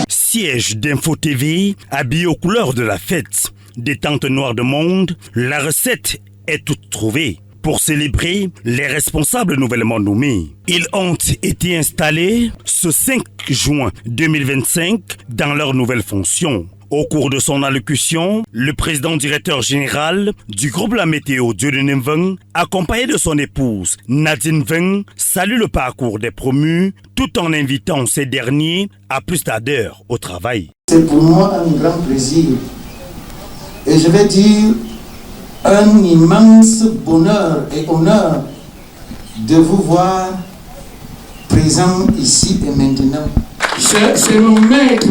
Siège d'Info TV, habillé aux couleurs de la fête, des tentes noires de monde, la recette est toute trouvée. Pour célébrer les responsables nouvellement nommés, ils ont été installés ce 5 juin 2025 dans leurs nouvelles fonctions. Au cours de son allocution, le président directeur général du groupe La Météo Dieudonné Mveng, accompagné de son épouse Nadine Mveng, salue le parcours des promus tout en invitant ces derniers à plus d'ardeur au travail. C'est pour moi un grand plaisir et je vais dire un immense bonheur et honneur de vous voir présent ici et maintenant. C'est mon maître.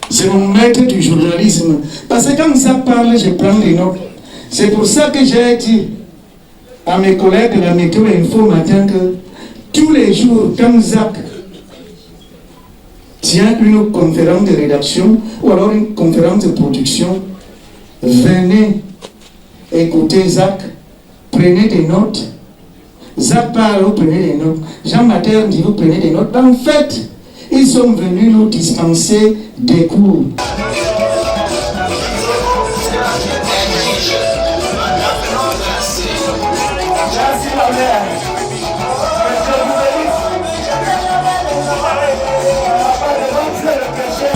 C'est mon maître du journalisme. Parce que quand ça parle, je prends des notes. C'est pour ça que j'ai dit à mes collègues de la météo Info Matin que tous les jours, quand Zach tient une conférence de rédaction ou alors une conférence de production, venez écoutez Zach, prenez des notes. Zach parle, vous prenez des notes. Jean Mater dit, vous prenez des notes. En fait, ils sont venus nous dispenser des cours.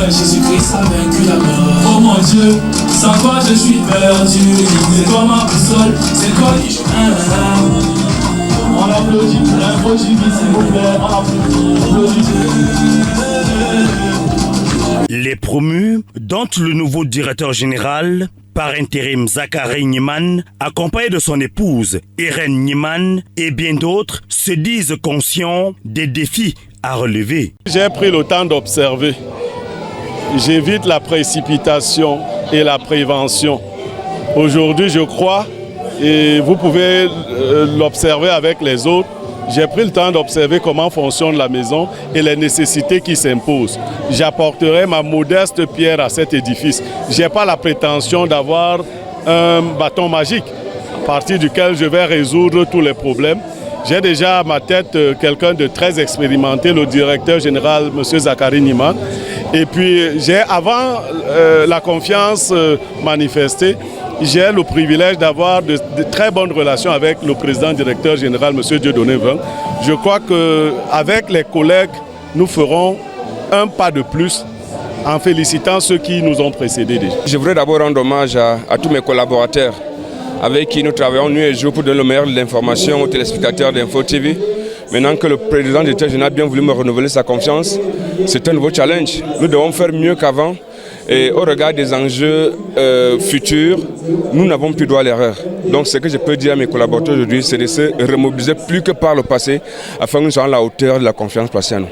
Jésus-Christ a vaincu la mort. Oh mon Dieu, sans toi je suis perdu. C'est toi ma boussole, c'est toi qui joue. On applaudit pour l'info s'il vous plaît. On applaudit. Les promus, dont le nouveau directeur général, par intérim Zachary Niemann, accompagné de son épouse Irène Niemann et bien d'autres, se disent conscients des défis à relever. J'ai pris le temps d'observer. J'évite la précipitation et la prévention. Aujourd'hui, je crois, et vous pouvez l'observer avec les autres, j'ai pris le temps d'observer comment fonctionne la maison et les nécessités qui s'imposent. J'apporterai ma modeste pierre à cet édifice. Je n'ai pas la prétention d'avoir un bâton magique à partir duquel je vais résoudre tous les problèmes. J'ai déjà à ma tête quelqu'un de très expérimenté, le directeur général, M. Zachary Niemann. Et puis, j'ai, avant la confiance manifestée, j'ai le privilège d'avoir de très bonnes relations avec le président directeur général, M. Dieudonné Mveng. Je crois qu'avec les collègues, nous ferons un pas de plus en félicitant ceux qui nous ont précédés déjà. Je voudrais d'abord rendre hommage à tous mes collaborateurs avec qui nous travaillons nuit et jour pour donner le meilleur de l'information aux téléspectateurs d'Info TV. Maintenant que le président directeur général a bien voulu me renouveler sa confiance, c'est un nouveau challenge. Nous devons faire mieux qu'avant. Et au regard des enjeux futurs, nous n'avons plus droit à l'erreur. Donc ce que je peux dire à mes collaborateurs aujourd'hui, c'est de se remobiliser plus que par le passé, afin que nous soyons à la hauteur de la confiance placée en nous.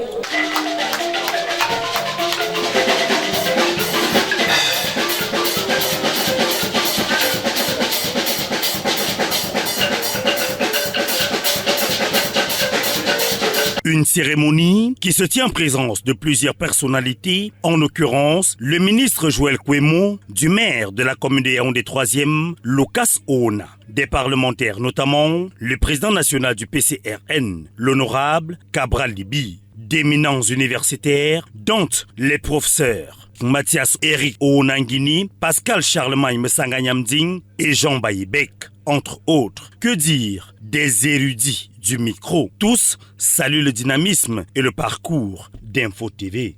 Une cérémonie qui se tient en présence de plusieurs personnalités, en l'occurrence le ministre Joël Kouemo, du maire de la commune de Yaoundé 3e, Lucas Ona, des parlementaires notamment le président national du PCRN, l'honorable Cabral Libi, d'éminents universitaires, dont les professeurs Mathias Eric Onangini, Pascal Charlemagne Messanganyamding et Jean Bayibek, entre autres. Que dire des érudits du micro? Tous saluent le dynamisme et le parcours d'Info TV.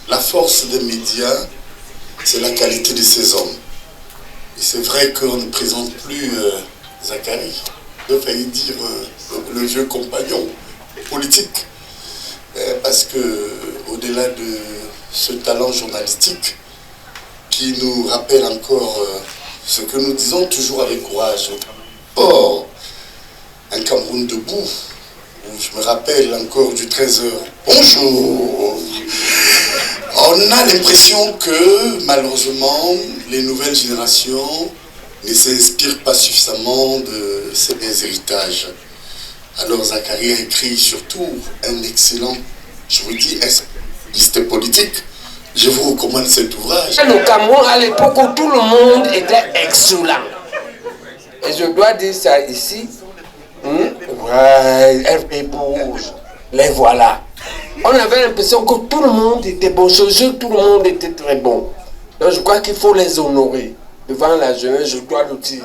La force des médias, c'est la qualité de ces hommes. Et c'est vrai qu'on ne présente plus Zachary. J'ai failli dire le vieux compagnon politique. Parce que au-delà de ce talent journalistique qui nous rappelle encore ce que nous disons toujours avec courage. Or, un Cameroun debout, où je me rappelle encore du 13h. Bonjour. On a l'impression que malheureusement les nouvelles générations ne s'inspirent pas suffisamment de ces héritages. Alors Zachary a écrit surtout un excellent, je vous dis, liste politique. Je vous recommande cet ouvrage. Le Cameroun, à l'époque où tout le monde était excellent. Et je dois dire ça ici. Ouais, FP bouge. Les voilà. On avait l'impression que tout le monde était bon. Ce jeu, tout le monde était très bon. Donc je crois qu'il faut les honorer. Devant la jeunesse, je dois le dire.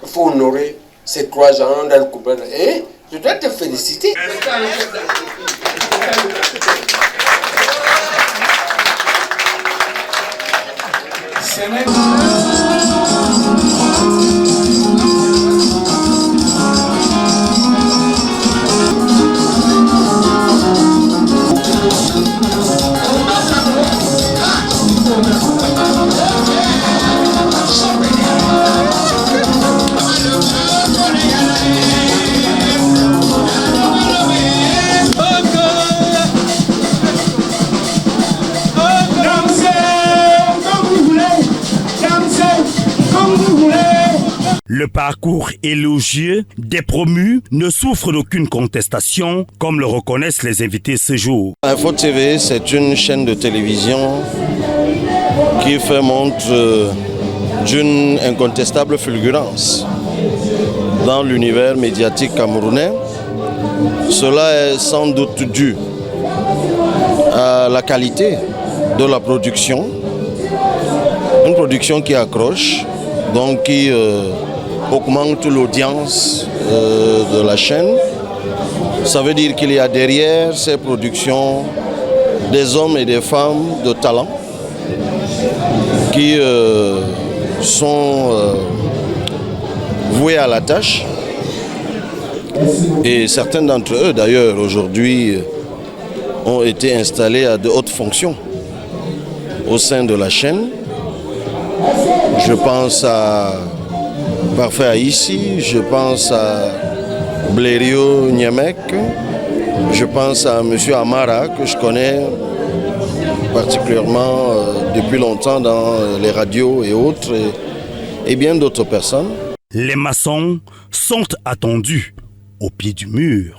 Il faut honorer ces 3 gens dans le couple. Et je dois te féliciter. Le parcours élogieux des promus ne souffre d'aucune contestation, comme le reconnaissent les invités ce jour. Info TV, c'est une chaîne de télévision qui fait montre d'une incontestable fulgurance dans l'univers médiatique camerounais. Cela est sans doute dû à la qualité de la production, une production qui accroche, donc qui augmente l'audience de la chaîne. Ça veut dire qu'il y a derrière ces productions des hommes et des femmes de talent qui sont voués à la tâche. Et certains d'entre eux, d'ailleurs, aujourd'hui, ont été installés à de hautes fonctions au sein de la chaîne. Je pense à Parfait Aïssi, je pense à Blériot Niemek, je pense à M. Amara, que je connais particulièrement depuis longtemps dans les radios et autres, et bien d'autres personnes. Les maçons sont attendus au pied du mur.